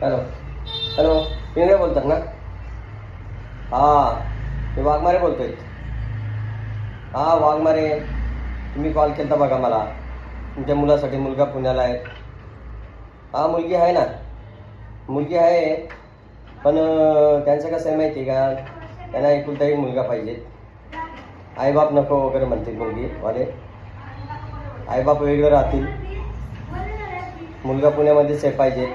Hello hello Pingale बोलतात ना? हां मी वाघमारे बोलतो आहे. हां वाघमारे, तुम्ही कॉल केला होता बघा मला तुमच्या मुलासाठी. मुलगा पुण्याला आहे. हां मुलगी आहे ना, मुलगी आहे. पण त्यांचं कसं आहे माहिती आहे का, त्यांना एकुलता एक मुलगा पाहिजे. आईबाप नको वगैरे म्हणतील मुलगीवाले. आईबाप वेगळं राहतील. मुलगा पुण्यामध्येच आहे पाहिजे.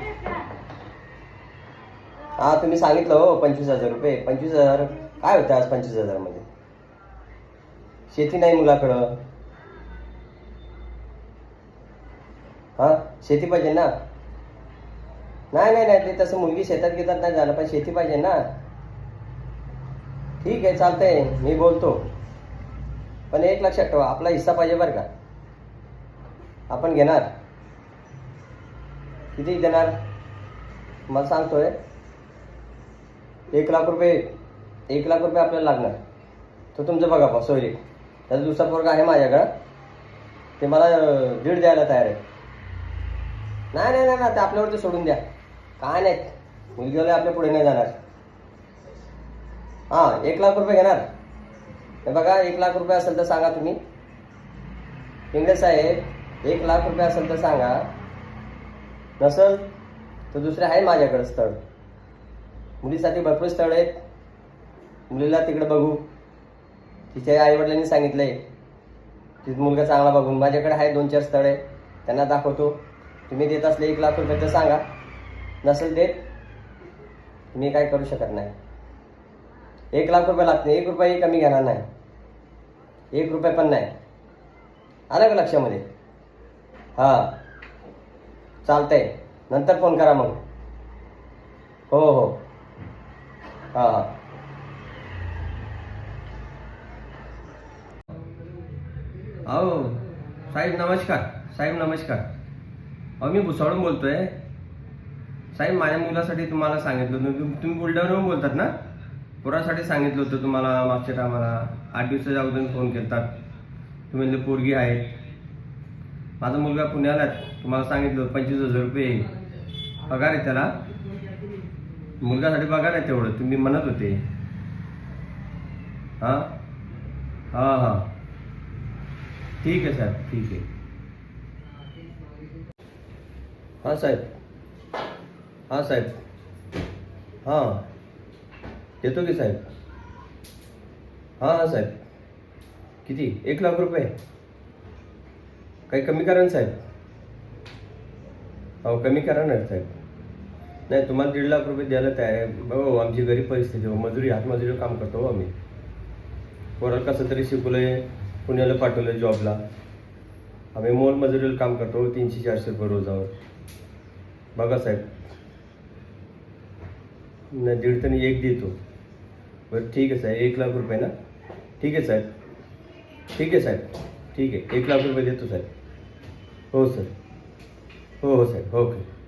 हां तुम्ही सांगितलं हो 25,000 रुपये. 25,000 काय होतं आज 25,000मध्ये? शेती नाही मुलाकडं. हां शेती पाहिजे ना? नाही नाही नाही, ते तसं मुलगी शेतात घेतात नाही झालं, पण शेती पाहिजे ना. ठीक आहे चालतंय, मी बोलतो. पण एक लक्षात ठेवा, आपला हिस्सा पाहिजे बरं का. आपण घेणार किती देणार मला सांगतोय. 1,00,000 रुपये. 1,00,000 रुपये आपल्याला लागणार. तो तुमचं बघा बा सोयरीक. त्याचा दुसरा पोरगा आहे माझ्याकडं, ते मला 1.5 द्यायला तयार आहे. नाही नाही नाही ना, ते आपल्यावरती सोडून द्या. काय नाही, मुलगीवाले आपल्या पुढे नाही जाणार. हां 1,00,000 रुपये घेणार. हे बघा 1,00,000 रुपये असेल तर सांगा तुम्ही. पिंगळे साहेब 1,00,000 रुपये असेल तर सांगा. नसेल तर दुसरे आहे माझ्याकडे स्थळ. मुलीसाठी भरपूर स्थळ आहेत. मुलीला तिकडे बघू. तिच्या आईवडिलांनी सांगितलं आहे तिथं मुलगा चांगला बघून. माझ्याकडे आहे 2-4 स्थळे, त्यांना दाखवतो. तुम्ही देत असले 1,00,000 रुपये तर सांगा. नसेल देत मी काय करू शकत नाही. 1,00,000 रुपये लागते. 1 रुपयाही कमी घेणार नाही. 1 रुपये पण नाही. आलं का लक्षामध्ये? हां चालतंय, नंतर फोन करा मग. हो हो हां हां. अहो साहेब नमस्कार. साहेब नमस्कार. अहो मी भुसावळून बोलतोय. साहेब माझ्या मुलासाठी तुम्हाला सांगितलं होतं. तुम्ही बुलढाण्यावरून बोलतात ना? पोरासाठी सांगितलं होतं तुम्हाला मागच्या टायमाला. 8 दिवसाच्या अगोदर फोन केला. तुम्ही म्हणले पोरगी आहे. माझा मुलगा पुण्याला आहे. तुम्हाला सांगितलं 25,000 रुपये पगार आहे त्याला. मुलगासाठी पगार आहे तेवढं तुम्ही म्हणत होते. हां हां हां ठीक आहे साहेब, ठीक आहे. हां साहेब. हां साहेब. हां देतो की साहेब. हां हां साहेब. किती? 1,00,000 रुपये. काही कमी करा ना साहेब. हो कमी करा ना साहेब. नाही तुम्हाला 1,50,000 रुपये द्यायला तयार आहे. हो आमची गरीब परिस्थिती हो, मजुरी हातमजुरी काम करतो हो आम्ही. पोराला कसं तरी शिकवलंय, पुण्याला पाठवलं जॉबला. आम्ही मोलमजुरीला काम करतो. 300-400 रुपये रोजावर. बघा साहेब. नाही 1.5 तरी 1 देतो. बरं ठीक आहे साहेब. 1,00,000 रुपये ना? ठीक आहे साहेब. ठीक आहे साहेब. ठीक आहे 1,00,000 रुपये देतो साहेब. हो सर. हो हो साहेब. ओके.